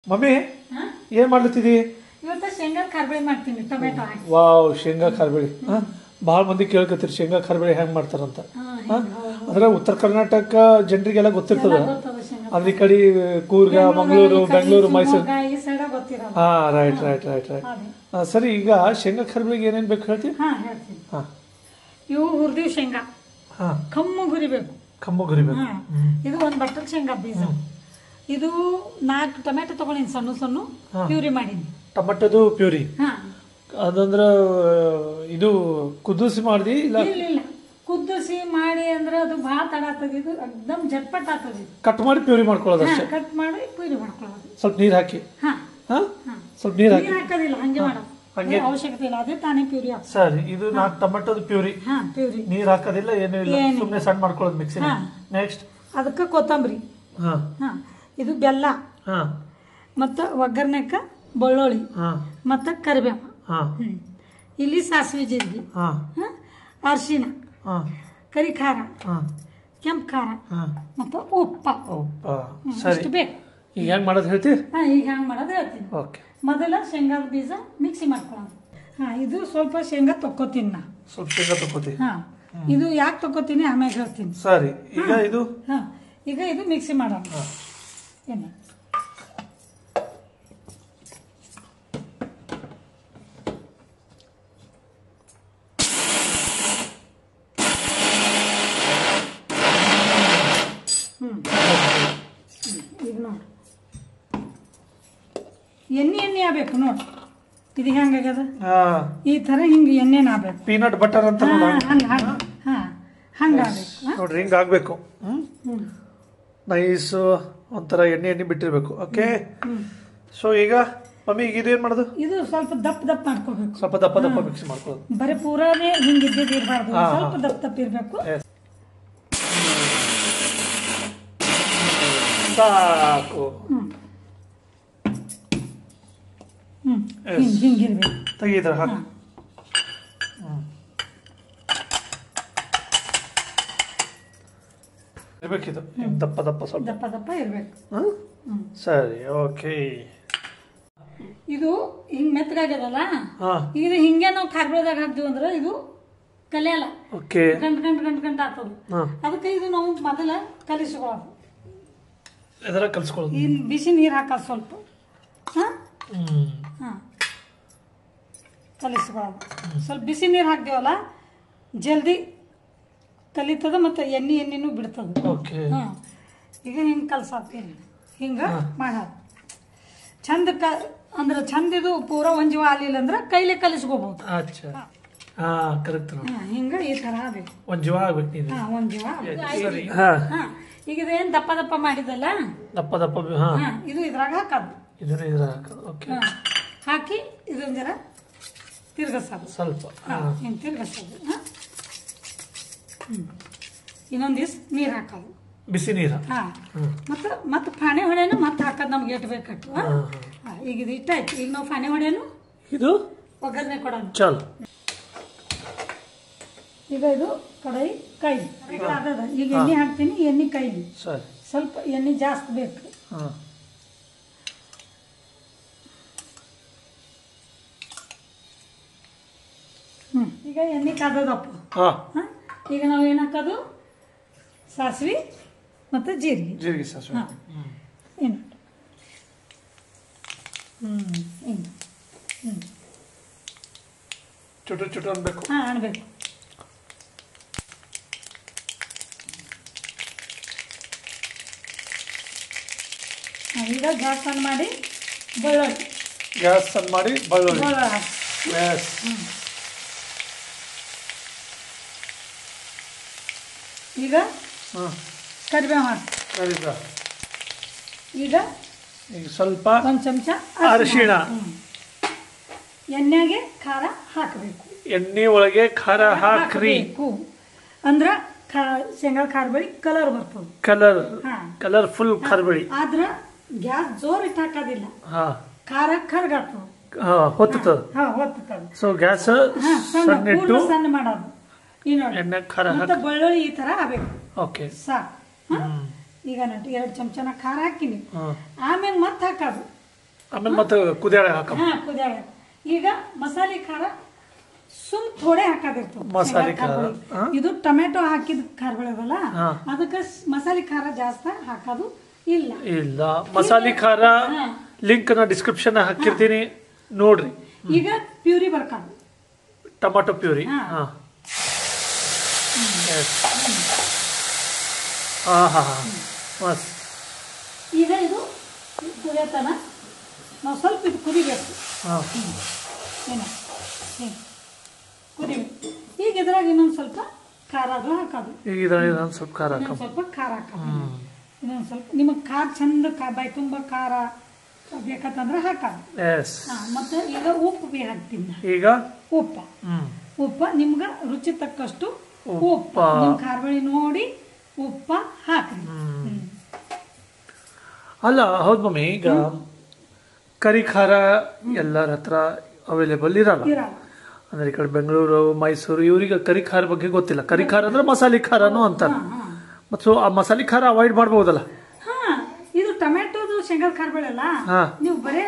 Mummy ಏನ್ ಮಾಡ್ಲತ್ತಿದಿ? ಇವತ್ತು ಶೇಂಗಾ ಖಾರಬೇಳಿ ಮಾಡ್ತೀನಿ ಟೊಮೆಟೊ ಹಾಕಿ. ವಾವ್, ಶೇಂಗಾ ಖಾರಬೇಳಿ. ಭಾಳ ಮಂದಿ ಕೇಳ್ಕತ್ತೀರಿ ಶೇಂಗಾ ಖಾರಬೇಳಿ ಹೆಂಗ್ ಮಾಡ್ತಾರಂತ. ಅಂದ್ರೆ ಉತ್ತರ ಕರ್ನಾಟಕ ಜನರಿಗೆಲ್ಲ ಗೊತ್ತಿರ್ತದ, ಅದ್ರ ಈ ಕಡೆ ಕೂರ್ಗ, ಮಂಗಳೂರು, ಬೆಂಗಳೂರು, ಮೈಸೂರು. ಹಾ, ರೈಟ್ ರೈಟ್ ರೈಟ್ ರೈಟ್. ಸರಿ, ಈಗ ಶೇಂಗಾ ಖಾರಬೇಳಿಗೆ ಏನೇನ್ ಬೇಕು ಹೇಳ್ತೀವಿ? ಹೇಳ್ತೀನಿ. ಇವು ಹುರಿದಿವ್ ಶೇಂಗಾ ಕಮ್ಮು ಹುರಿಬೇಕು. ಕಮ್ಮು ಹುರಿಬೇಕು. ಇದು ಒಂದ್ ಬಟ್ಟಲ್ ಶೇಂಗಾ ಬೀಜ. ಇದು 4 ಟೊಮೆಟೊ ತಗೊಂಡಿನಿ, ಸಣ್ಣ ಸಣ್ಣ ಪ್ಯೂರಿ ಮಾಡೀನಿ. ಟೊಮೆಟೊದು ಪ್ಯೂರಿ ಅದಂದ್ರ ಇದು ಕುದಿಸಿ ಮಾಡ್ದಿ? ಇಲ್ಲ ಇಲ್ಲ, ಕುದಿಸಿ ಮಾಡಿ ಅಂದ್ರೆ ಅದು ಭಾಳ ತಡ ಆಗ್ತದೆ. ಇದು ಎಕ್ದಮ್ ಜಟ್ಪಟ್ ಆಗ್ತದೆ. ಕಟ್ ಮಾಡಿ ಪ್ಯೂರಿ ಮಾಡ್ಕೊಳ್ಳೋದು ಅಷ್ಟೇ. ಕಟ್ ಮಾಡಿ ಪ್ಯೂರಿ ಮಾಡ್ಕೊಳ್ಳೋದು. ಸ್ವಲ್ಪ ನೀರ್ ಹಾಕಿ. ಸ್ವಲ್ಪ ನೀರ್ ಹಾಕಿ ಹಾಕೋದಿಲ್ಲ, ಹಂಗೆ ಮಾಡೋದು. ಅವಶ್ಯಕತೆ ಇಲ್ಲ, ಅದೇ ತಾನೇ ಪ್ಯೂರಿ ಆಗ್ತದೆ. ಸರಿ, ಇದು 4 ಟೊಮೆಟೊದು ಪ್ಯೂರಿ. ಪ್ಯೂರಿ ನೀರ್ ಹಾಕೋದಿಲ್ಲ, ಏನೂ ಇಲ್ಲ, ಸುಮ್ಮನೆ ಸಣ್ಣ ಮಾಡ್ಕೊಳ್ಳೋದು ಮಿಕ್ಸಿ. ನೆಕ್ಸ್ಟ್ ಅದಕ್ಕೆ ಕೊತ್ತಂಬರಿ, ಇದು ಬೆಲ್ಲ, ಮತ್ತು ಒಗ್ಗರಣೆಕ ಬೆಳ್ಳುಳ್ಳಿ, ಮತ್ತು ಕರಿಬೇವು, ಇಲ್ಲಿ ಸಾಸಿವೆ ಜೀರಿಗೆ, ಅರಿಶಿನ, ಕರಿ ಖಾರ, ಕೆಂಪು ಖಾರ, ಮತ್ತು ಉಪ್ಪ. ಇಷ್ಟು ಬೇಕು. ಈಗ ಹೆಂಗ್ ಮಾಡೋದು ಹೇಳ್ತಿ? ಈಗ ಹೆಂಗ್ ಮಾಡೋದು ಹೇಳ್ತೀನಿ. ಮೊದಲ ಶೇಂಗಾದ ಬೀಜ ಮಿಕ್ಸಿ ಮಾಡ್ಕೊಳ್ಳೋದು. ಇದು ಸ್ವಲ್ಪ ಶೇಂಗಾ ತಕ್ಕೋತೀನಿ ನಾ. ಸ್ವಲ್ಪ ಶೇಂಗಾ ತಕ್ಕೋತಿ? ಇದು ಯಾಕೆ ತಕ್ಕೋತೀನಿ ಆಮ್ಯಾಗ ಹೇಳ್ತೀನಿ. ಸರಿ, ಈಗ ಇದು ಈಗ ಇದು ಮಿಕ್ಸಿ ಮಾಡೋಣ. ಏನು ಈಗ ನೋಡಿ, ಎಣ್ಣೆ ಆಗ್ಬೇಕು ನೋಡಿ. ಇದು ಹೆಂಗಾಗ್ಯದ, ಈ ತರ ಹಿಂಗೆ ಎಣ್ಣೆನ ಆಗ್ಬೇಕು. ಪೀನಟ್ ಬಟರ್ ಅಂತ ಹಂಗಾಗ್ಬೇಕು ನೋಡ್ರಿ, ಹಿಂಗ ಆಗ್ಬೇಕು. ನೈಸ್, ಒಂಥರ ಎಣ್ಣೆ ಬಿಟ್ಟಿರ್ಬೇಕು. ಓಕೆ, ಸೊ ಈಗ ಮಮ್ಮಿ ಈಗ ಇದೇನ್ ಮಾಡೋದು? ಇದು ಸ್ವಲ್ಪ ದಪ್ಪ ದಪ್ಪ ಮಾಡ್ಕೋಬೇಕು. ಸ್ವಲ್ಪ ದಪ್ಪ ದಪ್ಪ ಮಿಕ್ಸ್ ಮಾಡ್ಕೊಳ್ಳೋದು. ಬರೀ ಪೂರಾನೇ ಹಿಂಗೆ ಇರ್ಬಾರ್ದು, ಸ್ವಲ್ಪ ದಪ್ಪ ದಪ್ಪ ಇರ್ಬೇಕು. ಸಾಕು. ಹಿಂಗಿರ್ಬೇಕು. ತೆಗೀದ್ರ ಹಾಕಿ. ಇರ್ಬೇಕಿದು ದಪ್ಪ ದಪ್ಪ, ಸ್ವಲ್ಪ ದಪ್ಪ ದಪ್ಪ ಇರ್ಬೇಕು. ಸರಿ, ಓಕೆ. ಇದು ಹಿಂಗ್ ಮೆತ್ತಗಾಗ್ಯದಲ್ಲ, ಇದು ಹಿಂಗೆ ನಾವು ಖಾರಬೇಳದಾಗ ಹಾಕ್ತೀವಿ ಅಂದ್ರೆ ಇದು ಕಲಿಯಲ್ಲ, ಗಂಟು ಗಂಟು ಗಂಟು ಗಂಟು ಆಗ್ತದೆ. ಅದಕ್ಕೆ ಇದು ನಾವು ಮೊದಲ ಕಲಿಸ್ಕೊಳ್ಳೋದು. ಕಲ್ಸ್ಕೊಳ್ಳೋದು. ಬಿಸಿ ನೀರು ಹಾಕೋದು ಸ್ವಲ್ಪ. ಕಲಿಸ್ಕೊಳ್ಳೋದು. ಸ್ವಲ್ಪ ಬಿಸಿ ನೀರು ಹಾಕ್ತೀವಲ್ಲ, ಜಲ್ದಿ ಕಲಿತದ, ಮತ್ತು ಎಣ್ಣೆನೂ ಬಿಡ್ತದ. ಈಗ ಹಿಂಗೆ ಕಲ್ಸಾಕ್ತೀನಿ, ಹಿಂಗೆ ಮಾಡೋದು ಚಂದ. ಅಂದ್ರೆ ಚಂದ ಇದು ಪೂರ ಒಂಜೀವ ಆಗಲಿಲ್ಲ ಅಂದ್ರೆ ಕೈಲೇ ಕಲಿಸ್ಕೋಬಹುದು. ಹಿಂಗ ಈ ತರ ಆಗ್ಬೇಕು. ಒಂಜೀವ ಆಗ್ಬೇಕು. ಈಗ ಇದೇನ್ ದಪ್ಪ ದಪ್ಪ ಮಾಡಿದಲ್ಲ, ದಪ್ಪ ದಪ್ಪ ಇದು ಇದ್ರಾಗ ಹಾಕೋದು. ಹಾಕಿ ಇದೊಂದ್ ಜರ ತಿರ್ಗಸೋದು, ಸ್ವಲ್ಪ ಹಿಂಗೆ ತಿರ್ಗಸೋದು. ಇನ್ನೊಂದಿವ್ಸ ನೀರು ಹಾಕೋದು, ಬಿಸಿ ನೀರು. ಮತ್ತೆ ಫಾಣೆ ಹೊಡೆನು ಮತ್ತೆ ಹಾಕೋದು, ನಮ್ಗೆ ಎಟ್ ಬೇಕಟ್ಟು. ಈಗ ಇದು ಇಟ್ಟಾಯ್ತು. ಈಗ ನಾವು ಫಾಣೆ ಹೊಡೆನು, ಇದು ಒಗ್ಗರಣೆ ಕೊಡೋಣ. ಚಲ್. ಈಗ ಇದು ಕಡಾಯಿ ಕೈ ಅದದ. ಈಗ ಎಣ್ಣೆ ಹಾಕ್ತೀನಿ, ಎಣ್ಣೆ ಕೈಲಿ ಸ್ವಲ್ಪ ಎಣ್ಣೆ ಜಾಸ್ತಿ ಬೇಕು. ಈಗ ಎಣ್ಣೆ ಕಾದದಪ್ಪ. ಈಗ ನಾವು ಏನು ಹಾಕೋದು? ಸಾಸಿವೆ ಮತ್ತು ಜೀರಿಗೆ. ಸಾಸಿವೆ ಏನು ಚುಟು ಚುಟು ಅನ್ಬೇಕು. ಅನ್ಬೇಕು. ಈಗ ಗ್ಯಾಸ್ ಆನ್ ಮಾಡಿ ಬೆಳ್ಳುಳ್ಳಿ ಈಗ ಕರಿಬೇವು ಹಾಕಿ. ಈಗ ಸ್ವಲ್ಪ ಒಂದು ಚಮಚ ಅರಿಶಿಣ. ಎಣ್ಣೆಗೆ ಖಾರ ಹಾಕಬೇಕು. ಎಣ್ಣೆ ಒಳಗೆ ಖಾರ ಹಾಕ್ರಿ ಅಂದ್ರ ಶೇಂಗಾ ಖಾರಬೇಳಿ ಕಲರ್ ಬರ್ತದೆ. ಕಲರ್ಫುಲ್ ಖಾರಬೇಳಿ. ಆದ್ರ ಗ್ಯಾಸ್ ಜೋರ್ ಇಟ್ಟು ಹಾಕೋದಿಲ್ಲ, ಖಾರ ಕರ್ಗಾಗ್ತದೆ, ಹೊತ್ತದ. ಸೊ ಗ್ಯಾಸ್ ಸಣ್ಣ ಮಾಡೋದು. ಮತ್ತೆ ಬೆಳ್ಳುಳ್ಳಿ ಈ ತರ ಆಗ್ಬೇಕು. ಸಾಕು. ಈಗ ನೋಡಿ 2 ಚಮಚನ ಖಾರ ಹಾಕಿನಿ. ಆಮೇಲೆ ಮತ್ತೆ ಹಾಕೋದು ಆಮೇಲೆ ಮತ್ತೆ ಕುದಿಯಾಳೆ ಹಾಕ. ಕುದಿಯಾಳ. ಈಗ ಮಸಾಲೆ ಖಾರ ಥೋಡೆ ಹಾಕೋದಿರ್ತದೆ ಮಸಾಲೆ ಖಾರ. ಇದು ಟೊಮೆಟೊ ಹಾಕಿದ ಖಾರ ಬೆಳೆದಲ್ಲ, ಅದಕ್ಕೆ ಮಸಾಲೆ ಖಾರ ಜಾಸ್ತಿ ಹಾಕೋದು ಇಲ್ಲ. ಮಸಾಲೆ ಖಾರ ಲಿಂಕ್ ನ ಡಿಸ್ಕ್ರಿಪ್ಷನ್ ಹಾಕಿರ್ತೀನಿ, ನೋಡ್ರಿ. ಈಗ ಪ್ಯೂರಿ ಬರ್ಕಾದು, ಟೊಮೆಟೊ ಪ್ಯೂರಿ. ಈಗ ಇದು ಕುದಿಯತನ ನಾವು ಸ್ವಲ್ಪ ಇದು ಕುದಿಬೇಕು. ಕುದಿಬೇಕು. ಈಗ ಇದ್ರಾಗ ಇನ್ನೊಂದು ಸ್ವಲ್ಪ ಖಾರ ಅದು ಹಾಕೋದು. ಸ್ವಲ್ಪ ಖಾರ ಹಾಕೋದು. ಇನ್ನೊಂದು ಸ್ವಲ್ಪ ನಿಮಗೆ ಖಾರ ಚಂದ ಬಾಯಿ ತುಂಬ ಖಾರ ಬೇಕಂತಂದ್ರೆ ಹಾಕೋದು. ಮತ್ತೆ ಈಗ ಉಪ್ಪು ಬಿ ಹಾಕ್ತೀನಿ. ಈಗ ಉಪ್ಪ ನಿಮ್ಗೆ ರುಚಿ ತಕ್ಕಷ್ಟು ಉಪ್ಪ, ನಿಮ್ ಖಾರಬಳಿ ನೋಡಿ ಉಪ್ಪ ಹಾಕ್ರಿ. ಅಲ್ಲ, ಹೌದು ಮಮ್ಮಿ. ಈಗ ಕರಿ ಖಾರ ಎಲ್ಲರ ಹತ್ರ ಅವೈಲೇಬಲ್ ಇರಲ್ಲ. ಅಂದ್ರೆ ಈ ಕಡೆ ಬೆಂಗಳೂರು, ಮೈಸೂರು ಇವ್ರಿಗೆ ಕರಿ ಖಾರ ಬಗ್ಗೆ ಗೊತ್ತಿಲ್ಲ. ಕರಿ ಖಾರ ಅಂದ್ರೆ ಮಸಾಲೆ ಖಾರನು ಅಂತಾರೆ. ಮತ್ತು ಆ ಮಸಾಲೆ ಖಾರ ಅವಾಯ್ಡ್ ಮಾಡಬಹುದಲ್ಲ? ಇದು ಟೊಮೆಟೊದು ಶೇಂಗಾದ ಖಾರ ಬೆಳೆಲ್ಲ, ನೀವು ಬರೇ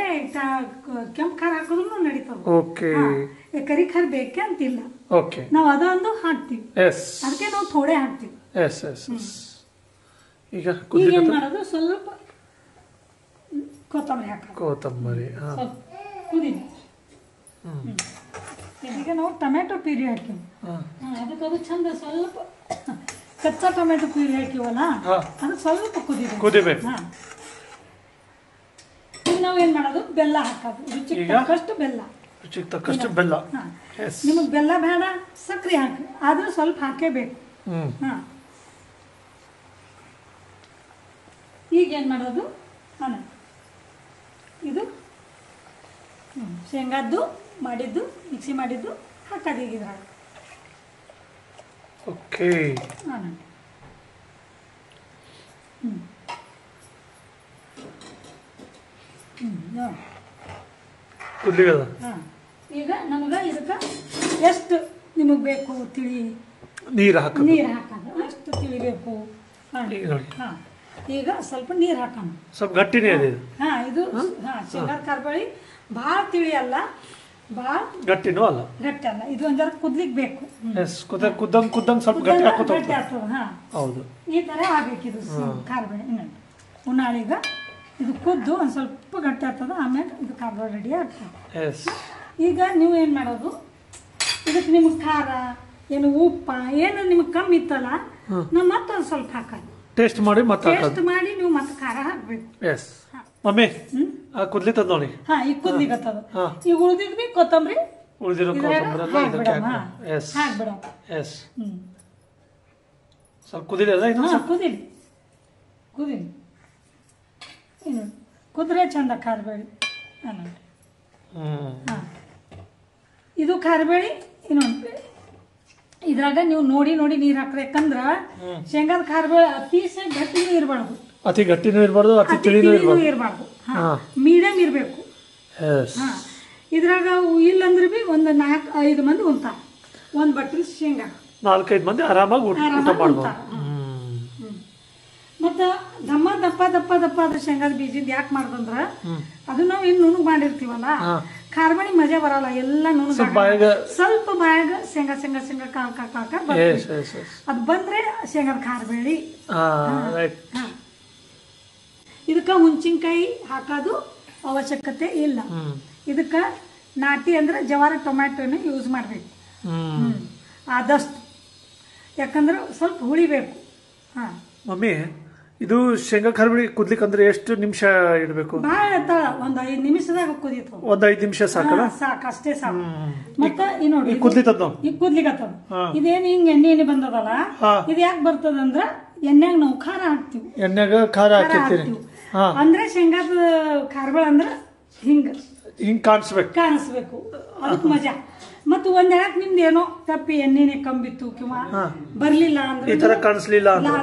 ಕೆಂಪು ಖಾರ ಹಾಕೋದ್ರು ನಡೀತದೆ. ಓಕೆ. ಕರಿ ಖಾರ ಬೇಕೆ ಅಂತಿಲ್ಲ. ಓಕೆ. ನಾವು ಅದೊಂದು ಹಾಕ್ತಿವಿ, ಅದಕ್ಕೆ ನಾವು ಥೋಡೆ ಹಾಕ್ತಿವಿ. ಈಗ ಏನ್ ಮಾಡೋದು, ಸ್ವಲ್ಪ ಕೊತ್ತಂಬರಿ ಹಾಕೋದು. ಕೊತ್ತಂಬರಿ ಕುದೀನಿ. ಈಗ ನಾವು ಟೊಮೆಟೊ ಪ್ಯೂರಿ ಹಾಕಿವಿ, ಅದಕ್ಕೆ ಅದು ಚಂದ ಸ್ವಲ್ಪ ಕಚ್ಚಾ ಟೊಮೆಟೊ ಪ್ಯೂರಿ ಹಾಕಿವಲ್ಲ, ಅದು ಸ್ವಲ್ಪ ಕುದಿಬೇಕು. ಈಗ ನಾವು ಏನ್ ಮಾಡೋದು, ಬೆಲ್ಲ ಹಾಕೋದು. ರುಚಿಗೆ ತಕ್ಕಷ್ಟು ಬೆಲ್ಲ. ನಿಮಗೆ ಬೆಲ್ಲ ಬೇಡ, ಸಕ್ಕರೆ ಹಾಕಿ, ಆದ್ರೂ ಸ್ವಲ್ಪ ಹಾಕೇಬೇಕು. ಈಗ ಏನ್ ಮಾಡೋದು, ಇದು ಶೇಂಗಾದ್ದು ಮಾಡಿದ್ದು ಮಿಕ್ಸಿ ಮಾಡಿದ್ದು ಹಾಕೋದು. ಈಗ ಇದ್ರಾಗ ಓಕೆ. ಈಗ ನಮ್ಗೆ ಇದಕ್ಕೆ ಎಷ್ಟು ನಿಮಗೆ ಬೇಕು ತಿಳಿ ನೀರು ಹಾಕೋದು, ಎಷ್ಟು ತಿಳಿಬೇಕು. ಈಗ ಸ್ವಲ್ಪ ನೀರು ಹಾಕೋಣ, ಸ್ವಲ್ಪ ಗಟ್ಟಿನೇ ಇದೆ. ಇದು ಶೇಂಗಾದ ಖಾರಬಳಿ ಭಾಳ ತಿಳಿ ಅಲ್ಲ, ಭಾಳ ಗಟ್ಟಿನೂ ಅಲ್ಲ, ಗಟ್ಟಿ ಅಲ್ಲ. ಇದು ಒಂದ್ ಜರ ಕುದ್ಲಿಕ್ಕೆ ಬೇಕು. ಕುದ್ದಂಗ್ ಸ್ವಲ್ಪ ಗಟ್ಟಿ ಆಗ್ತದೆ. ಹೌದು, ಈ ತರ ಆಗ್ಬೇಕಿದು ಖಾರಬಳಿ. ಉನ್ನಾಳೀಗ ಇದು ಕುದ್ದು ಒಂದ್ ಸ್ವಲ್ಪ ಗಟ್ಟಿ ಆಗ್ತದೆ, ಆಮೇಲೆ ಇದು ಖಾರಬಳಿ ರೆಡಿ ಆಗ್ತದೆ. ಈಗ ನೀವು ಏನ್ ಮಾಡೋದು, ಇದಕ್ಕೆ ನಿಮ್ಗೆ ಖಾರ ಏನು ಉಪ್ಪ ಏನು ನಿಮ್ಗೆ ಕಮ್ಮಿ ಇತ್ತಲ್ಲ, ನಾವು ಮತ್ತೊಂದು ಸ್ವಲ್ಪ ಹಾಕೋದು. ಟೇಸ್ಟ್ ಮಾಡಿ ನೀವು ಮತ್ತೆ ಖಾರ ಹಾಕ್ಬೇಕು. ಮಮ್ಮಿ ಕುದ್ಲಿತ್ತದ ನೋಡಿ. ಈಗ ಕುದ್ಲಿಕತ್ತದ. ಈಗ ಉಳಿದಿದ್ವಿ ಕೊತ್ತಂಬರಿ, ಹಾಕ್ಬಿಡ. ಸ್ವಲ್ಪ ಕುದಿಲಿಲ್ಲ, ಕುದಿಲಿ ಇನ್ನು ಕುದ್ರೆ ಚಂದ ಖಾರಬೇಳಿ. ಇದು ಖಾರಬೇಳಿ. ಇನ್ನೊಂದು ಇದ್ರಾಗ ನೀವು ನೋಡಿ ನೀರ್ ಹಾಕ್ರಿ, ಯಾಕಂದ್ರ ಶೇಂಗಾದ ಖಾರಬೇಳಿ ಅತಿಶಯ ಗಟ್ಟಿನೂ ಇರಬಾರ್ದು, ಅತಿ ಗಟ್ಟಿನೂ ಇರಬಾರ್ದು, ಅತಿ ತಿಳಿನೂ ಇರಬಾರ್ದು. ಮೀಡಿಯಂ ಇರಬೇಕು. ಇದ್ರಾಗ ಇಲ್ಲಂದ್ರೆ ಬಿ ಒಂದು 4-5 ಮಂದಿ ಉಂತಾರ ಒಂದ್ ಬಟ್ಲಿ ಶೇಂಗಾ. 4-5 ಮಂದಿ ಆರಾಮಾಗಿ ಊಟ ಮಾಡ್ಬೋದು. ಮತ್ತ ದಪ್ಪ ಅದ್ರ ಶೇಂಗಾದ ಬೀಜದ ಯಾಕೆ ಮಾಡ್ದಂದ್ರ, ಅದು ನಾವು ಇನ್ನು ನುಣಗ್ ಮಾಡಿರ್ತೀವಲ್ಲ, ಖಾರಬಳಿ ಮಜಾ ಬರಲ್ಲ. ಎಲ್ಲ ನುಣಗ್ ಸ್ವಲ್ಪ ಬಾಯಾಗ ಶೇಂಗಾ ಕಾಕ ಅದು ಬಂದ್ರೆ ಶೇಂಗಾದ ಖಾರಬೇಳಿ. ಇದಕ್ಕ ಹುಂಚಿನಕಾಯಿ ಹಾಕೋದು ಅವಶ್ಯಕತೆ ಇಲ್ಲ. ಇದಕ್ಕ ನಾಟಿ ಅಂದ್ರೆ ಜವಾರಿ ಟೊಮ್ಯಾಟೊನ ಯೂಸ್ ಮಾಡ್ಬೇಕು ಆದಷ್ಟು, ಯಾಕಂದ್ರೆ ಸ್ವಲ್ಪ ಹುಳಿಬೇಕು. ಮಮ್ಮಿ, ಇದು ಶೇಂಗಾ ಖಾರಬಳಿ ಕುದ್ಲಿಕ್ಕೆ ಅಂದ್ರೆ ಎಷ್ಟು ನಿಮಿಷ ಇಡಬೇಕು? ಭಾಳ ಒಂದ್ 5 ನಿಮಿಷದಾಗ ಕುದೀತು. ಒಂದ್ 5 ನಿಮಿಷ ಸಾಕಲ್ಲ? ಸಾಕು, ಅಷ್ಟೇ ಸಾಕು. ಮತ್ತ ಈ ನೋಡಿ ಕುದ್ಲಿತ್ತದ, ಈಗ ಕುದ್ಲಿಕತ್ತದ. ಇದೇನು ಹಿಂಗ ಎಣ್ಣೆ ಬಂದದಲ್ಲ, ಇದು ಯಾಕೆ ಬರ್ತದಂದ್ರ ಎಣ್ಣೆಗ ನಾವು ಖಾರ ಹಾಕ್ತಿವಿ. ಎಣ್ಣೆಗ ಖಾರ ಹಾಕ್ತಿವಿ ಅಂದ್ರೆ ಶೇಂಗಾದ ಖಾರಬಳಿ ಅಂದ್ರ ಹಿಂಗ ಕಾಣಿಸ್ಬೇಕು, ಅದಕ್ಕೆ ಮಜಾ. ಮತ್ತು ಒಂದ್ ಹೇಳಕ್ ನಿಮ್ದು ಏನೋ ತಪ್ಪಿ ಎಣ್ಣೆನೆ ಕಂಬಿತ್ತು ಕಿಂವಾ ಬರ್ಲಿಲ್ಲ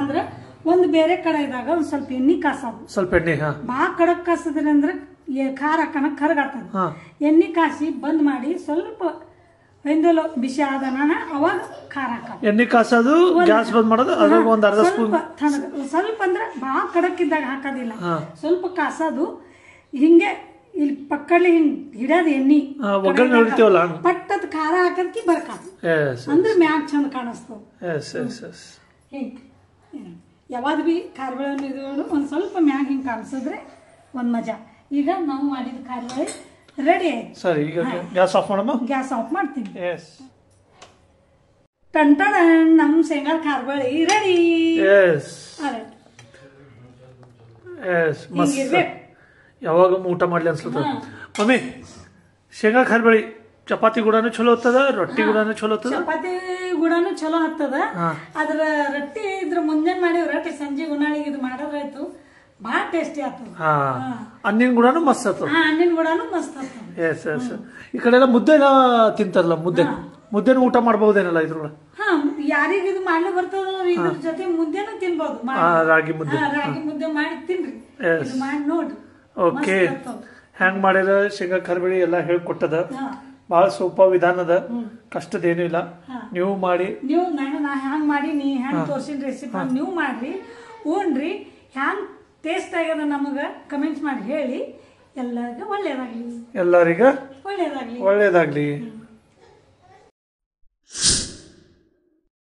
ಅಂದ್ರೆ ಒಂದು ಬೇರೆ ಕಡೆದಾಗ ಒಂದ್ ಸ್ವಲ್ಪ ಎಣ್ಣೆ ಕಾಸೋದು. ಸ್ವಲ್ಪ ಎಣ್ಣೆ ಬಾ ಕಡಕ್ ಕಾಸದ್ರಿ ಅಂದ್ರೆ ಖಾರ ಹಾಕನ ಕರ್ಗಾಗ್ತದ. ಎಣ್ಣೆ ಕಾಸಿ ಬಂದ್ ಮಾಡಿ ಸ್ವಲ್ಪ ಹಿಂದೆಲ್ಲ ಬಿಸಿ ಆದನ ಅವಾಗ ಖಾರ ಹಾಕೋದು. ಎಣ್ಣೆ ಕಾಸೋದು, ಗ್ಯಾಸ್ ಬಂದ್ ಮಾಡೋದು, ಒಂದ್ ಅರ್ಧ ಸ್ಪೂನ್. ಸ್ವಲ್ಪ ಅಂದ್ರೆ ಬಾ ಕಡಕ್ ಇದ್ದಾಗ ಹಾಕೋದಿಲ್ಲ, ಸ್ವಲ್ಪ ಕಾಸೋದು. ಹಿಂಗೆ ಇಲ್ಲಿ ಒಕ್ಕಳ್ಳಿ ಹಿಂಗ್ ಹಿಡಿಯೋದು ಎಣ್ಣಿ ಒಗ್ಗರಣೆ ಹೊಡಿತೀವಲ್ಲ ಪಟ್ಟದ ಖಾರ ಹಾಕದ್ಕಿ ಬರ್ಕಾದು ಅಂದ್ರೆ ಮ್ಯಾಗ್ ಚಂದ ಕಾಣಿಸ್ತದ ಹಿಂಗ್ ಯಾವಾದ್ ಬಿ ಕಾರ್ಬೇಳೆ ಇದು ಒಂದ್ ಸ್ವಲ್ಪ ಮ್ಯಾಗ್ ಹಿಂಗ್ ಕಾಣಿಸಿದ್ರೆ ಒಂದ್ ಮಜಾ. ಈಗ ನಾವು ಮಾಡಿದ ಕಾರ್ಬೇಳೆ ರೆಡಿ ಆಯ್ತು. ಸರಿ, ಈಗ ಗ್ಯಾಸ್ ಆಫ್ ಮಾಡಮ್ಮ. ಗ್ಯಾಸ್ ಆಫ್ ಮಾಡ್ತೀನಿ. ಟಂಟಣ ನಮ್ ಶೇಂಗಾ ಕಾರ್ಬೇಳೆ ರೆಡಿ. ಯಾವಾಗ ಊಟ ಮಾಡ್ಲಿ ಅನ್ಸುತ್ತ ಮಮ್ಮಿ? ಶೇಂಗಾ ಕಾರ್ಬೇಳೆ ಚಪಾತಿ ಗೂಡನು ಚಲೋ ಹತ್ತದ, ರೊಟ್ಟಿ ಗೂಡನು ಚಲೋ ಹತ್ತದ. ಚಪಾತಿ ಗೂಡನು ಚಲೋ ಹತ್ತದ. ಅದ್ರ ರೊಟ್ಟಿ ಇದ್ರ ಮುಂಜಾನೆ ಮಾಡಿವ್ ರೊಟ್ಟಿ ಸಂಜೆ ಉನಾಳಿಗೆ ಇದು ಮಾಡೋದಾಯ್ತು, ಭಾಳ ಟೇಸ್ಟಿ ಆಗ್ತದ. ಅನ್ನಿನ ಗೂಡನು ಮಸ್ತ್ ಆಗ್ತದ. ಅನ್ನಿನ ಗೂಡನು ಮಸ್ತ್ ಆಗ್ತದ. ಈ ಕಡೆ ಎಲ್ಲ ಮುದ್ದೆ ಎಲ್ಲ ತಿಂತಾರಲ್ಲ, ಮುದ್ದೆನೂ ಊಟ ಮಾಡಬಹುದೇನಲ್ಲ ಇದ್ರೊಳಗ? ಯಾರಿಗ ಇದು ಮಾಡ್ಲಿ ಬರ್ತದ ಇದ್ರ ಜೊತೆ ಮುದ್ದೆನೂ ತಿನ್ಬಹುದು. ರಾಗಿ ಮುದ್ದೆ ಮಾಡಿ ತಿನ್ರಿ, ಮಾಡಿ ನೋಡ್ರಿ. ಓಕೆ, ಹೆಂಗ್ ಮಾಡಿದ ಶೇಂಗಾ ಕಾರ್ಬೇಳೆ ಎಲ್ಲ ಹೇಳ್ಕೊಟ್ಟದ. ಬಹಳ ಸೂಪ ವಿಧಾನದ, ಕಷ್ಟದೇನು ಇಲ್ಲ. ನೀವು ಮಾಡಿ, ನೀವು ನಾ ಹ್ಯಾಂಗ್ ಮಾಡಿ ನೀ ಹ್ಯಾಂಗ್ ತೋರ್ಸಿನ ರೆಸಿಪಿ ನೀವು ಮಾಡ್ರಿ, ಉಣ್ರಿ. ಹ್ಯಾಂಗ್ ಟೇಸ್ಟ್ ಆಗ್ಯದ ನಮಗ ಕಮೆಂಟ್ಸ್ ಮಾಡಿ ಹೇಳಿ. ಎಲ್ಲರಿಗೂ ಒಳ್ಳೇದಾಗ್ಲಿ. ಎಲ್ಲರಿಗ ಒಳ್ಳೇದಾಗ್ಲಿ. ಒಳ್ಳೇದಾಗ್ಲಿ.